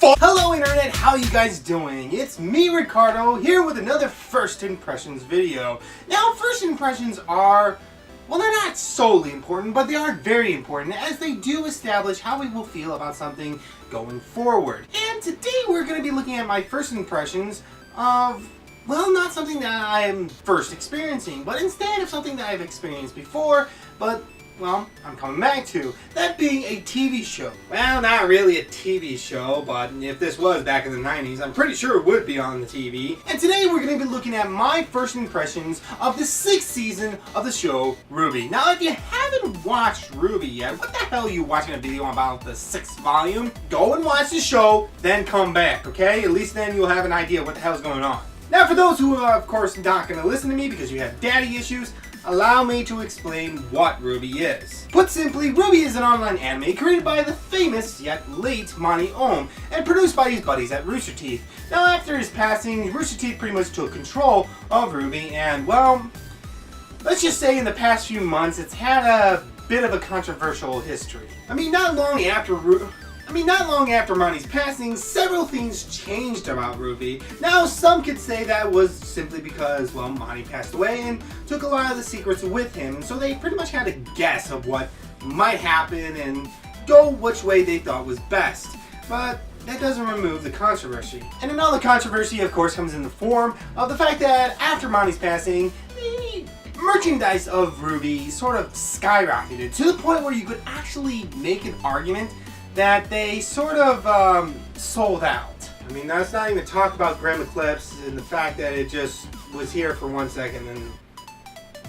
fuck? Hello internet, how you guys doing? It's me, Ricardo, here with another First Impressions video. Now, First Impressions are, well, they're not solely important, but they are very important as they do establish how we will feel about something going forward. And today we're going to be looking at my first impressions of, well, not something that I am first experiencing, but instead of something that I've experienced before, but well, I'm coming back to, that being a TV show. Well, not really a TV show, but if this was back in the 90s, I'm pretty sure it would be on the TV. And today we're going to be looking at my first impressions of the 6th season of the show RWBY. Now, if you haven't watched RWBY yet, what the hell are you watching a video about the 6th volume? Go and watch the show, then come back, okay? At least then you'll have an idea what the hell's going on. Now, for those who are, of course, not going to listen to me because you have daddy issues, allow me to explain what RWBY is. Put simply, RWBY is an online anime created by the famous yet late Monty Ohm and produced by his buddies at Rooster Teeth. Now, after his passing, Rooster Teeth pretty much took control of RWBY, and well, let's just say in the past few months it's had a bit of a controversial history. Not long after Monty's passing, several things changed about RWBY. Now, some could say that was simply because, well, Monty passed away and took a lot of the secrets with him, so they pretty much had a guess of what might happen and go which way they thought was best. But that doesn't remove the controversy. And another controversy, of course, comes in the form of the fact that after Monty's passing, the merchandise of RWBY sort of skyrocketed to the point where you could actually make an argument that they sort of sold out. That's not even talk about Grim Eclipse and the fact that it just was here for 1 second and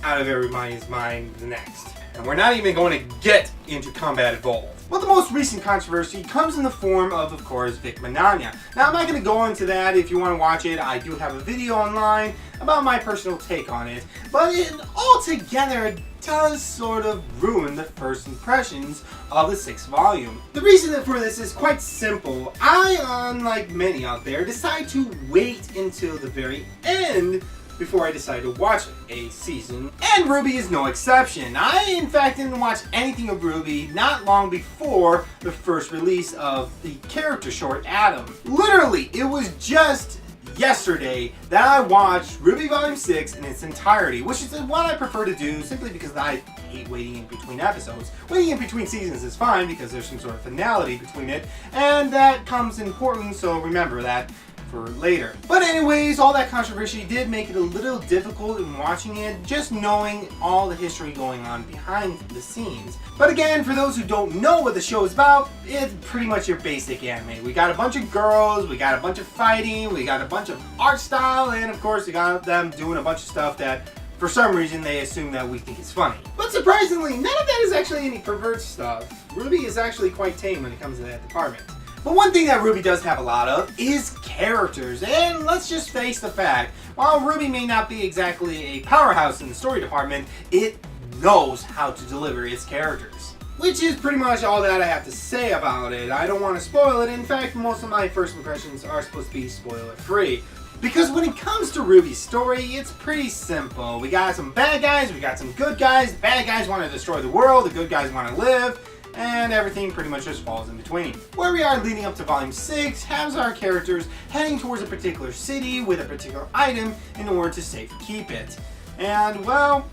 out of everybody's mind the next. And we're not even going to get into Combat Evolved. Well, the most recent controversy comes in the form of course, Vic Mignogna. Now, I'm not going to go into that. If you want to watch it, I do have a video online about my personal take on it. But altogether, it does sort of ruin the first impressions of the 6th volume. The reason for this is quite simple. I, unlike many out there, decide to wait until the very end before I decide to watch a season, and RWBY is no exception. I, in fact, didn't watch anything of RWBY not long before the first release of the character short Adam. Literally, it was just yesterday that I watched RWBY Volume 6 in its entirety, which is what I prefer to do simply because I hate waiting in between episodes. Waiting in between seasons is fine because there's some sort of finality between it, and that comes important, so remember that for later. But anyways, all that controversy did make it a little difficult in watching it, just knowing all the history going on behind the scenes. But again, for those who don't know what the show is about, it's pretty much your basic anime. We got a bunch of girls, we got a bunch of fighting, we got a bunch of art style, and of course we got them doing a bunch of stuff that for some reason they assume that we think is funny. But surprisingly, none of that is actually any pervert stuff. RWBY is actually quite tame when it comes to that department. But one thing that RWBY does have a lot of is characters, and let's just face the fact, while RWBY may not be exactly a powerhouse in the story department, it knows how to deliver its characters. Which is pretty much all that I have to say about it. I don't want to spoil it. In fact, most of my first impressions are supposed to be spoiler-free. Because when it comes to RWBY's story, it's pretty simple. We got some bad guys, we got some good guys. The bad guys want to destroy the world, the good guys want to live, and everything pretty much just falls in between. Where we are leading up to Volume 6 has our characters heading towards a particular city with a particular item in order to safely keep it. And, well,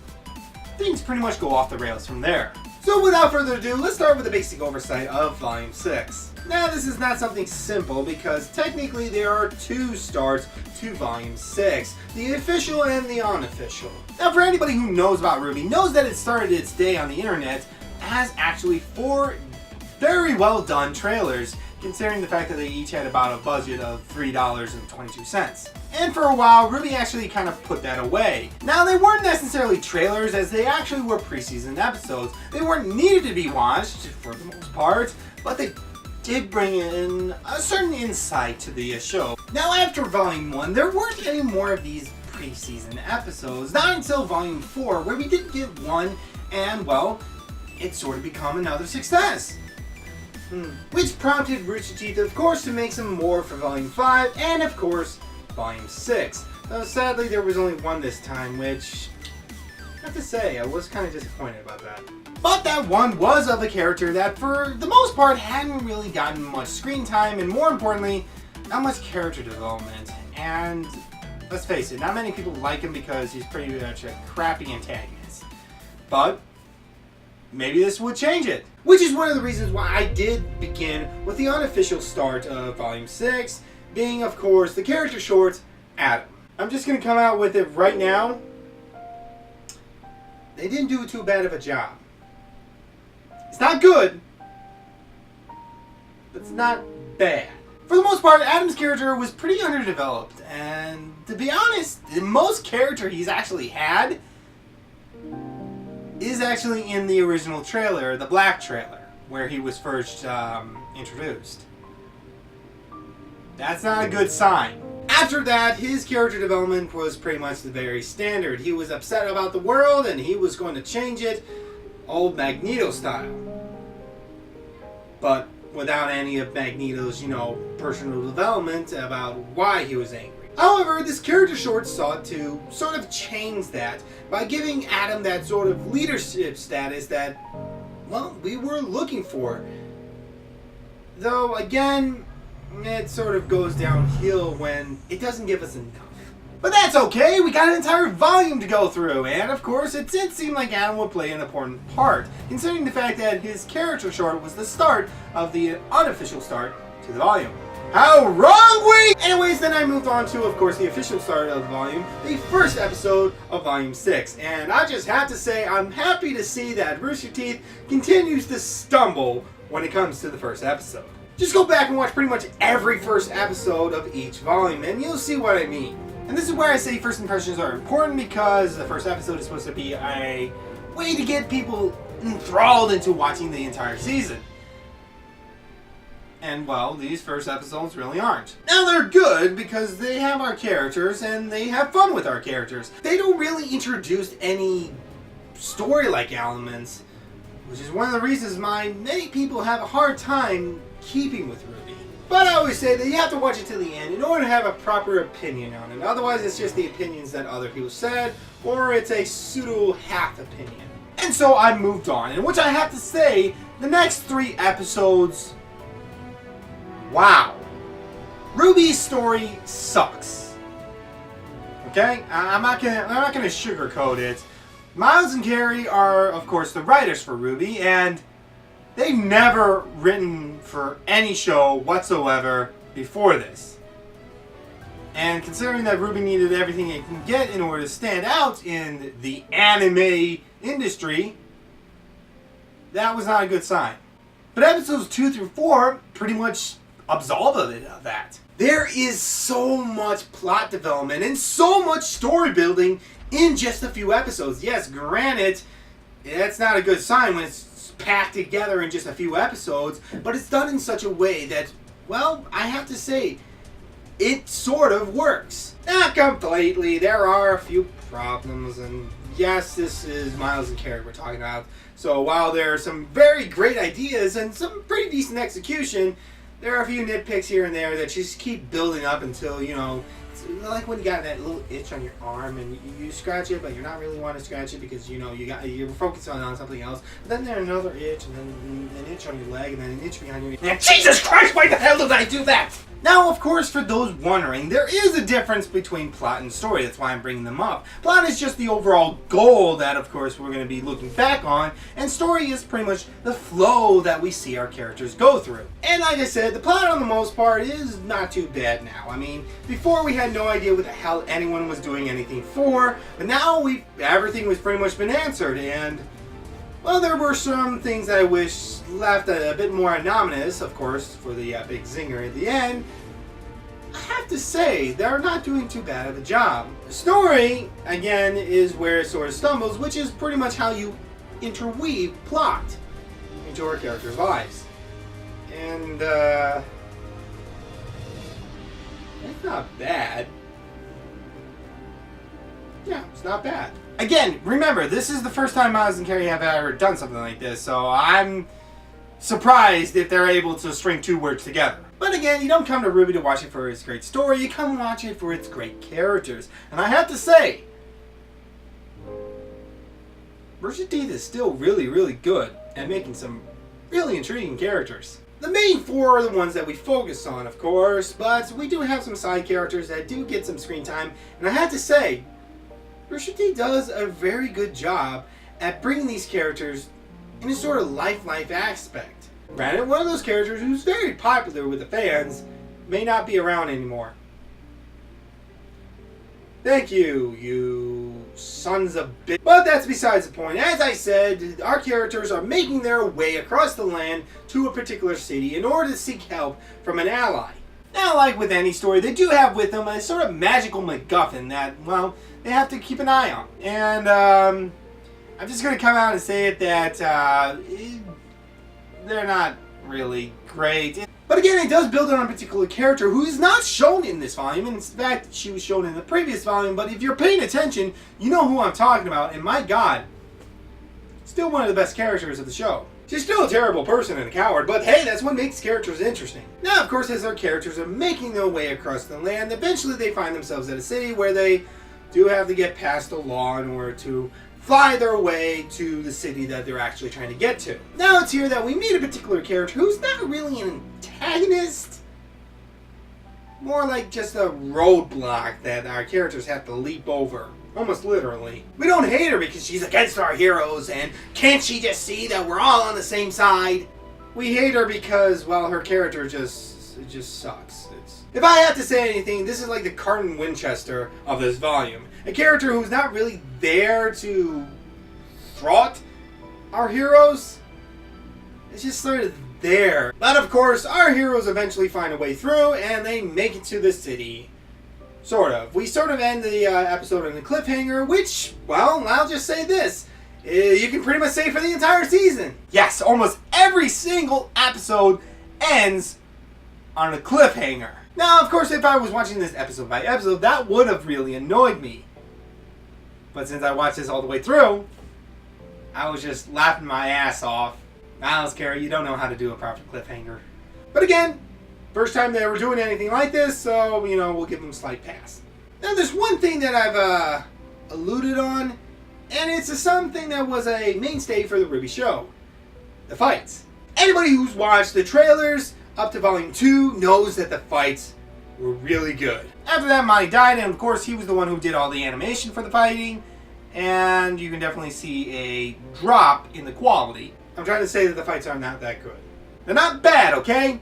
things pretty much go off the rails from there. So without further ado, let's start with a basic oversight of Volume 6. Now, this is not something simple because technically there are 2 starts to Volume 6, the official and the unofficial. Now, for anybody who knows about RWBY, knows that it started its day on the internet as actually 4 very well done trailers, considering the fact that they each had about a budget of $3.22. And for a while, RWBY actually kind of put that away. Now, they weren't necessarily trailers, as they actually were preseason episodes. They weren't needed to be watched, for the most part, but they did bring in a certain insight to the show. Now, after Volume 1, there weren't any more of these preseason episodes, not until Volume 4, where we did get one, and, well, it sort of become another success. Which prompted Rooster Teeth, of course, to make some more for Volume 5, and of course, Volume 6. Though sadly, there was only one this time, which have to say, I was kind of disappointed about that. But that one was of a character that, for the most part, hadn't really gotten much screen time, and more importantly, not much character development. And let's face it, not many people like him because he's pretty much a crappy antagonist. But maybe this would change it. Which is one of the reasons why I did begin with the unofficial start of Volume 6, being, of course, the character short, Adam. I'm just going to come out with it right now. They didn't do too bad of a job. It's not good, but it's not bad. For the most part, Adam's character was pretty underdeveloped, and to be honest, the most character he's actually had is actually in the original trailer, the Black trailer, where he was first introduced. That's not a good sign. After that, his character development was pretty much the very standard. He was upset about the world, and he was going to change it, old Magneto style. But without any of Magneto's, personal development about why he was angry. However, this character short sought to sort of change that by giving Adam that sort of leadership status that, well, we were looking for. Though, again, it sort of goes downhill when it doesn't give us enough. But that's okay, we got an entire volume to go through, and of course it did seem like Adam would play an important part, considering the fact that his character short was the start of the unofficial start to the volume. How wrong we! Anyways, then I moved on to, of course, the official start of the volume, the first episode of Volume 6. And I just have to say, I'm happy to see that Rooster Teeth continues to stumble when it comes to the first episode. Just go back and watch pretty much every first episode of each volume, and you'll see what I mean. And this is where I say first impressions are important, because the first episode is supposed to be a way to get people enthralled into watching the entire season. And, well, these first episodes really aren't. Now, they're good because they have our characters and they have fun with our characters. They don't really introduce any story-like elements, which is one of the reasons why many people have a hard time keeping with RWBY. But I always say that you have to watch it to the end in order to have a proper opinion on it. Otherwise, it's just the opinions that other people said, or it's a pseudo-half opinion. And so I moved on, in which I have to say, the next 3 episodes... wow. RWBY's story sucks. Okay? I'm not gonna sugarcoat it. Miles and Carrie are, of course, the writers for RWBY, and they've never written for any show whatsoever before this. And considering that RWBY needed everything it can get in order to stand out in the anime industry, that was not a good sign. But episodes 2 through 4 pretty much absolve it of that. There is so much plot development and so much story building in just a few episodes. Yes, granted, that's not a good sign when it's packed together in just a few episodes, but it's done in such a way that, well, I have to say, it sort of works. Not completely. There are a few problems, and yes, this is Miles and Carrie we're talking about. So while there are some very great ideas and some pretty decent execution, there are a few nitpicks here and there that just keep building up until, it's like when you got that little itch on your arm and you scratch it, but you're not really wanting to scratch it because, you're focused on something else. But then there's another itch, and then an itch on your leg, and then an itch behind your knee. And Jesus Christ, why the hell did I do that? Now, of course, for those wondering, there is a difference between plot and story. That's why I'm bringing them up. Plot is just the overall goal that, of course, we're going to be looking back on, and story is pretty much the flow that we see our characters go through. And like I said, the plot on the most part is not too bad now. I mean, before we had no idea what the hell anyone was doing anything for, but now everything was pretty much been answered, and well, there were some things that I wish left a bit more anonymous, of course, for the big zinger at the end. I have to say, they're not doing too bad of a job. The story, again, is where it sort of stumbles, which is pretty much how you interweave plot into our characters' lives. And, it's not bad. Yeah, it's not bad. Again, remember, this is the first time Miles and Carrie have ever done something like this, so I'm surprised if they're able to string 2 words together. But again, you don't come to RWBY to watch it for its great story, you come watch it for its great characters. And I have to say, Rooster Teeth is still really, really good at making some really intriguing characters. The main four are the ones that we focus on, of course, but we do have some side characters that do get some screen time, and I have to say, Rooster Teeth does a very good job at bringing these characters in a sort of life aspect. Granted, one of those characters who's very popular with the fans may not be around anymore. Thank you, you sons of bitch. But that's besides the point. As I said, our characters are making their way across the land to a particular city in order to seek help from an ally. Now, like with any story, they do have with them a sort of magical MacGuffin that, well, they have to keep an eye on. And, I'm just going to come out and say it that, they're not really great. But again, it does build on a particular character who is not shown in this volume. In fact, she was shown in the previous volume. But if you're paying attention, you know who I'm talking about. And my God, still one of the best characters of the show. She's still a terrible person and a coward, but hey, that's what makes characters interesting. Now, of course, as our characters are making their way across the land, eventually they find themselves at a city where they do have to get past a law in order to fly their way to the city that they're actually trying to get to. Now it's here that we meet a particular character who's not really an antagonist, more like just a roadblock that our characters have to leap over, almost literally. We don't hate her because she's against our heroes and can't she just see that we're all on the same side? We hate her because, well, her character just sucks. If I have to say anything, this is like the Carton Winchester of this volume. A character who's not really there to thwart our heroes. It's just sort of there. But of course, our heroes eventually find a way through and they make it to the city. Sort of. We sort of end the episode on a cliffhanger, which, well, I'll just say this. You can pretty much say for the entire season. Yes, almost every single episode ends on a cliffhanger. Now, of course, if I was watching this episode by episode, that would have really annoyed me. But since I watched this all the way through, I was just laughing my ass off. Miles Carey, you don't know how to do a proper cliffhanger. But again, first time they were doing anything like this, so, you know, we'll give them a slight pass. Now, there's one thing that I've alluded on, and it's something that was a mainstay for the RWBY show. The fights. Anybody who's watched the trailers up to Volume 2 knows that the fights were really good. After that, Monty died, and of course he was the one who did all the animation for the fighting, and you can definitely see a drop in the quality. I'm trying to say that the fights are not that good. They're not bad, okay?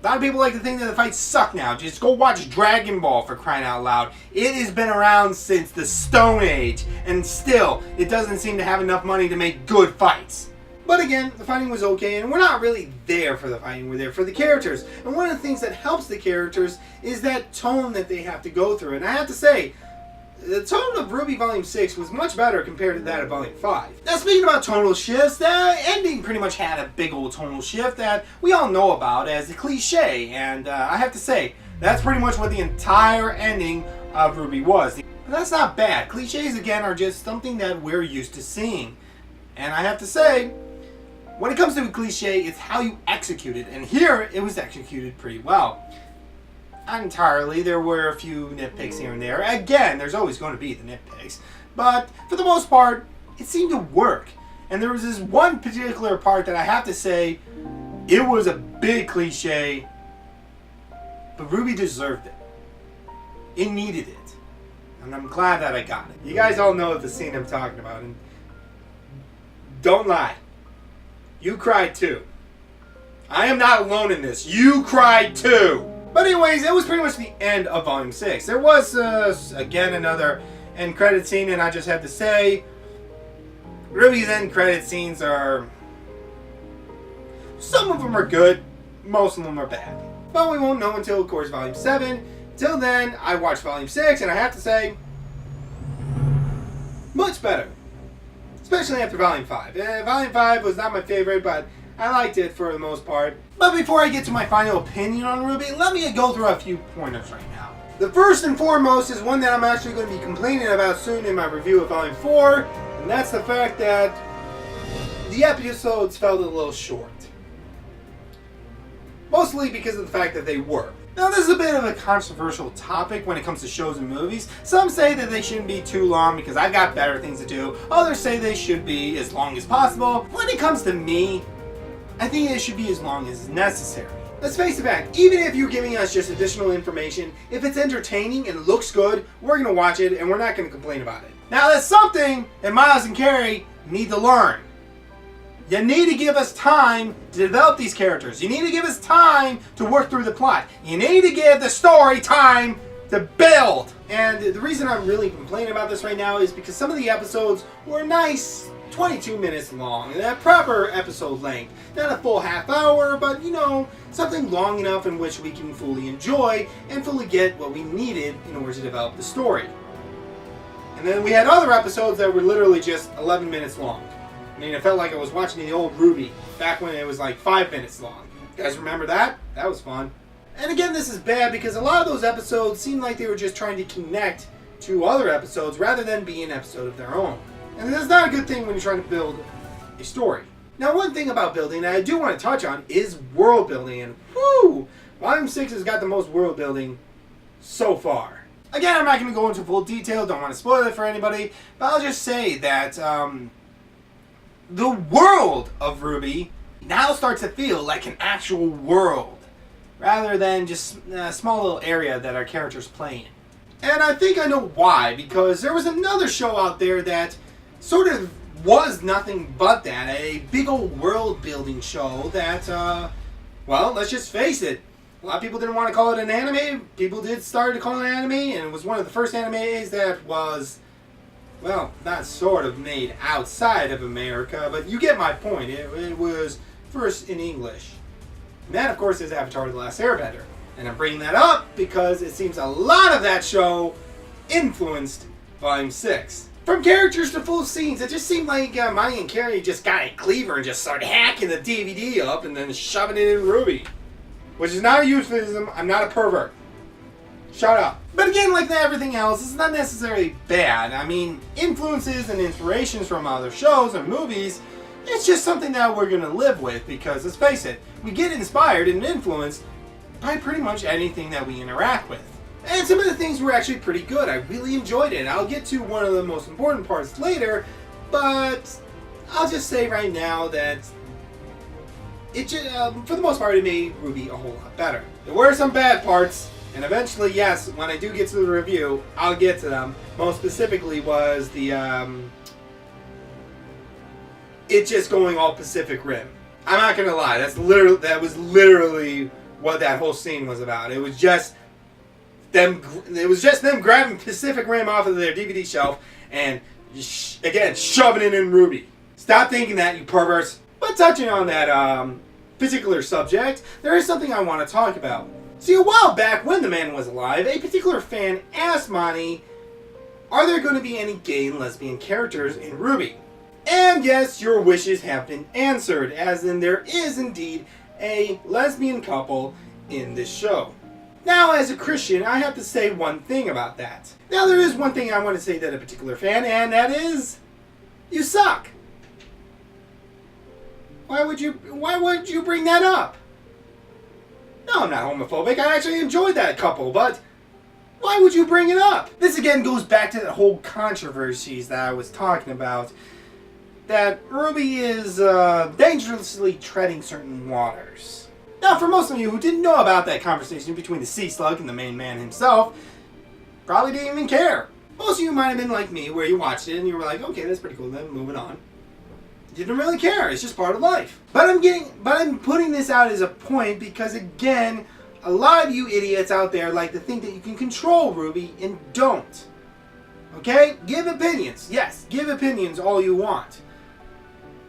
A lot of people like to think that the fights suck now. Just go watch Dragon Ball, for crying out loud. It has been around since the Stone Age, and still, it doesn't seem to have enough money to make good fights. But again, the fighting was okay, and we're not really there for the fighting, we're there for the characters. And one of the things that helps the characters is that tone that they have to go through. And I have to say, the tone of RWBY Volume 6 was much better compared to that of Volume 5. Now, speaking about tonal shifts, the ending pretty much had a big old tonal shift that we all know about as a cliche. And I have to say, that's pretty much what the entire ending of RWBY was. But that's not bad. Cliches, again, are just something that we're used to seeing. And I have to say, when it comes to a cliche, it's how you execute it. And here, it was executed pretty well. Not entirely. There were a few nitpicks here and there. Again, there's always going to be the nitpicks. But for the most part, it seemed to work. And there was this one particular part that I have to say, it was a big cliche, but RWBY deserved it. It needed it. And I'm glad that I got it. You guys all know the scene I'm talking about. And don't lie. You cried too. I am not alone in this. You cried too. But anyways, it was pretty much the end of Volume 6. There was, again, another end credit scene, and I just have to say, RWBY's end credit scenes are... some of them are good, most of them are bad. But we won't know until, of course, Volume 7. Till then, I watched Volume 6, and I have to say, much better. Especially after Volume 5. Volume 5 was not my favorite, but I liked it for the most part. But before I get to my final opinion on RWBY, let me go through a few pointers right now. The first and foremost is one that I'm actually going to be complaining about soon in my review of Volume 4, and that's the fact that the episodes felt a little short. Mostly because of the fact that they were. Now, this is a bit of a controversial topic when it comes to shows and movies. Some say that they shouldn't be too long because I've got better things to do. Others say they should be as long as possible. When it comes to me, I think it should be as long as necessary. Let's face the fact, even if you're giving us just additional information, if it's entertaining and it looks good, we're going to watch it and we're not going to complain about it. Now, that's something that Miles and Carrie need to learn. You need to give us time to develop these characters. You need to give us time to work through the plot. You need to give the story time to build. And the reason I'm really complaining about this right now is because some of the episodes were nice 22 minutes long. And that proper episode length. Not a full half hour, but you know, something long enough in which we can fully enjoy and fully get what we needed in order to develop the story. And then we had other episodes that were literally just 11 minutes long. I mean, it felt like I was watching the old RWBY, back when it was like 5 minutes long. You guys remember that? That was fun. And again, this is bad because a lot of those episodes seemed like they were just trying to connect to other episodes rather than be an episode of their own. And that's not a good thing when you're trying to build a story. Now, one thing about building that I do want to touch on is world building. And whoo! Volume 6 has got the most world building so far. Again, I'm not going to go into full detail, don't want to spoil it for anybody, but I'll just say that the world of RWBY now starts to feel like an actual world, rather than just a small little area that our characters play in. And I think I know why, because there was another show out there that sort of was nothing but that, a big old world building show that, well, let's just face it, a lot of people didn't want to call it an anime. People did start to call it an anime, and it was one of the first animes that was, well, not sort of made outside of America, but you get my point. It was first in English. And that, of course, is Avatar: The Last Airbender. And I'm bringing that up because it seems a lot of that show influenced Volume 6. From characters to full scenes, it just seemed like Maya and Carrie just got a cleaver and just started hacking the DVD up and then shoving it in RWBY. Which is not a euphemism. I'm not a pervert. Shut up. But again, like everything else, it's not necessarily bad. I mean, influences and inspirations from other shows or movies, it's just something that we're going to live with because, let's face it, we get inspired and influenced by pretty much anything that we interact with. And some of the things were actually pretty good. I really enjoyed it. I'll get to one of the most important parts later, but I'll just say right now that it just, for the most part, it made RWBY a whole lot better. There were some bad parts, and eventually, yes, when I do get to the review, I'll get to them. Most specifically was the, it just going all Pacific Rim. I'm not gonna lie, that was literally what that whole scene was about. It was just them grabbing Pacific Rim off of their DVD shelf and, again, shoving it in RWBY. Stop thinking that, you perverts. But touching on that particular subject, there is something I want to talk about. See, a while back, when the man was alive, a particular fan asked Monty, are there going to be any gay and lesbian characters in RWBY? And yes, your wishes have been answered, as in there is indeed a lesbian couple in this show. Now, as a Christian, I have to say one thing about that. Now, there is one thing I want to say to a particular fan, and that is, you suck. Why would you bring that up? No, I'm not homophobic. I actually enjoyed that couple, but why would you bring it up? This again goes back to the whole controversies that I was talking about. That RWBY is dangerously treading certain waters. Now, for most of you who didn't know about that conversation between the sea slug and the main man himself, probably didn't even care. Most of you might have been like me, where you watched it and you were like, okay, that's pretty cool, then moving on. Didn't really care. It's just part of life. But I'm putting this out as a point because, again, a lot of you idiots out there like to think that you can control RWBY and don't. Okay? Give opinions. Yes, give opinions all you want.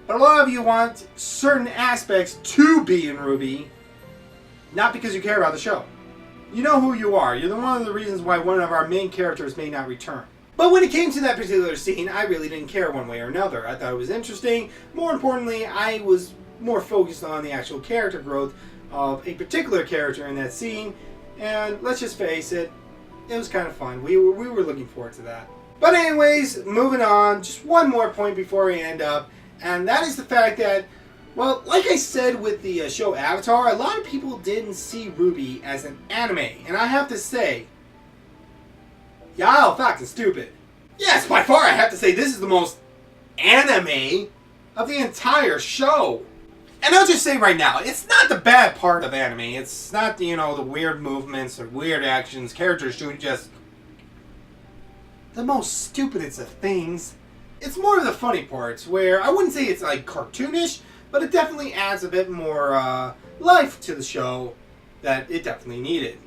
But a lot of you want certain aspects to be in RWBY, not because you care about the show. You know who you are. You're one of the reasons why one of our main characters may not return. But when it came to that particular scene, I really didn't care one way or another. I thought it was interesting. More importantly, I was more focused on the actual character growth of a particular character in that scene. And let's just face it, it was kind of fun. We were looking forward to that. But anyways, moving on, just one more point before we end up. And that is the fact that Well, like I said with the show Avatar, a lot of people didn't see RWBY as an anime, and I have to say, y'all fucking stupid. Yes, by far I have to say this is the most anime of the entire show. And I'll just say right now, it's not the bad part of anime. It's not, the weird movements or weird actions, characters doing just the most stupidest of things. It's more of the funny parts, where I wouldn't say it's like cartoonish, but it definitely adds a bit more life to the show that it definitely needed.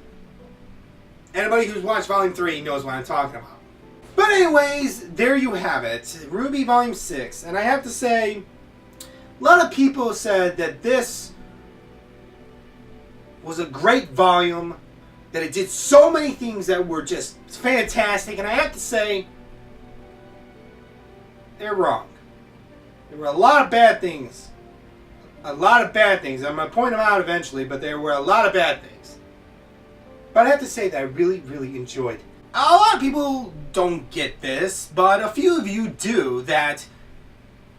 Anybody who's watched Volume 3 knows what I'm talking about. But anyways, there you have it. RWBY Volume 6. And I have to say, a lot of people said that this was a great volume, that it did so many things that were just fantastic. And I have to say, they're wrong. There were a lot of bad things. A lot of bad things. I'm going to point them out eventually, but there were a lot of bad things. But I have to say that I really, really enjoyed it. A lot of people don't get this, but a few of you do, that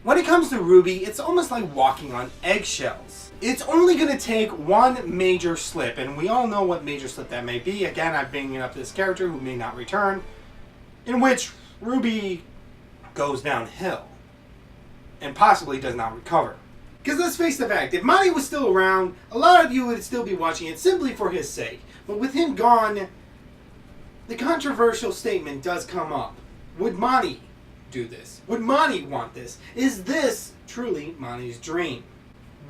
when it comes to RWBY, it's almost like walking on eggshells. It's only going to take one major slip, and we all know what major slip that may be. Again, I'm bringing up this character who may not return, in which RWBY goes downhill and possibly does not recover. Because let's face the fact, if Monty was still around, a lot of you would still be watching it simply for his sake. But with him gone, the controversial statement does come up. Would Monty do this? Would Monty want this? Is this truly Monty's dream?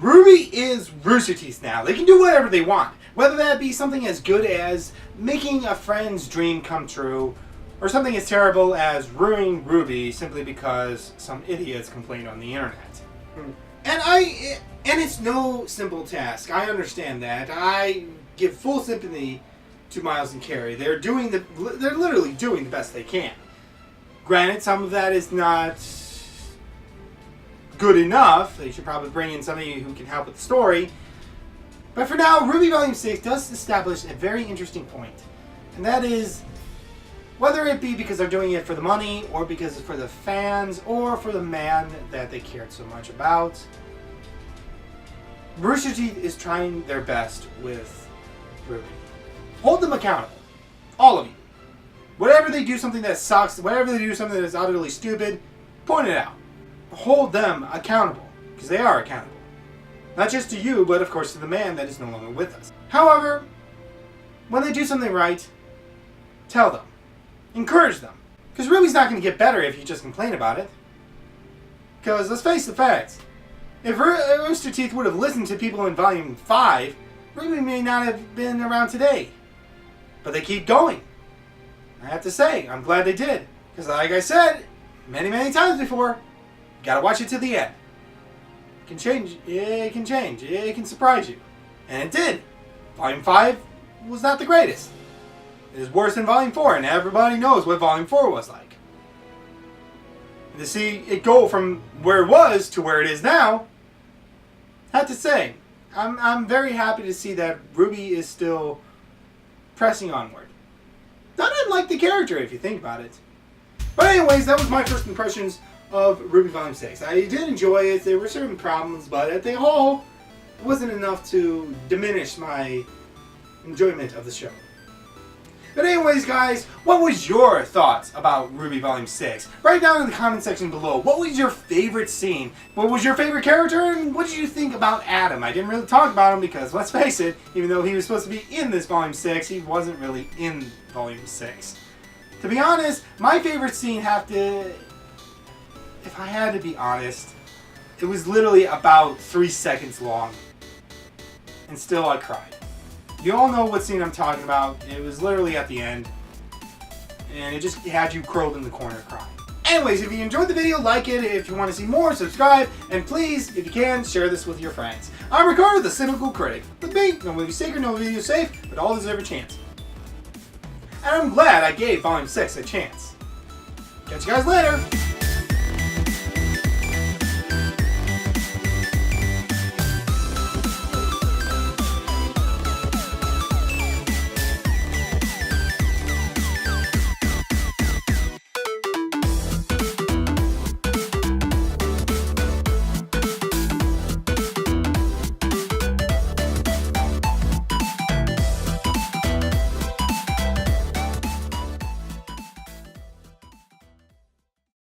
RWBY is Rooster Teeth now. They can do whatever they want. Whether that be something as good as making a friend's dream come true, or something as terrible as ruining RWBY simply because some idiots complained on the internet. And it's no simple task. I understand that. I give full sympathy to Miles and Carrie. They're literally doing the best they can. Granted, some of that is not good enough. They should probably bring in somebody who can help with the story. But for now, RWBY Volume 6 does establish a very interesting point. And that is, whether it be because they're doing it for the money, or because it's for the fans, or for the man that they cared so much about, Rooster Teeth is trying their best with RWBY. Hold them accountable. All of you. Whatever they do something that sucks, whatever they do something that's utterly stupid, point it out. Hold them accountable. Because they are accountable. Not just to you, but of course to the man that is no longer with us. However, when they do something right, tell them. Encourage them. Because RWBY's not going to get better if you just complain about it. Because let's face the facts. If Rooster Teeth would have listened to people in Volume 5, RWBY may not have been around today. But they keep going. I have to say, I'm glad they did. Because like I said many, many times before, you gotta watch it to the end. It can change. It can change. It can surprise you. And it did. Volume 5 was not the greatest. It is worse than Volume 4, and everybody knows what Volume 4 was like. And to see it go from where it was to where it is now, I have to say, I'm very happy to see that RWBY is still pressing onward. Not unlike the character, if you think about it. But anyways, that was my first impressions of RWBY Volume 6. I did enjoy it. There were certain problems, but at the whole, it wasn't enough to diminish my enjoyment of the show. But anyways, guys, what was your thoughts about RWBY Volume 6? Write down in the comment section below. What was your favorite scene? What was your favorite character? And what did you think about Adam? I didn't really talk about him because, let's face it, even though he was supposed to be in this Volume 6, he wasn't really in Volume 6. To be honest, my favorite scene if I had to be honest, it was literally about 3 seconds long. And still I cried. You all know what scene I'm talking about. It was literally at the end. And it just had you curled in the corner crying. Anyways, if you enjoyed the video, like it. If you want to see more, subscribe. And please, if you can, share this with your friends. I'm Ricardo, the Cynical Critic. With me, no movie sacred, no video safe, but all deserve a chance. And I'm glad I gave Volume 6 a chance. Catch you guys later.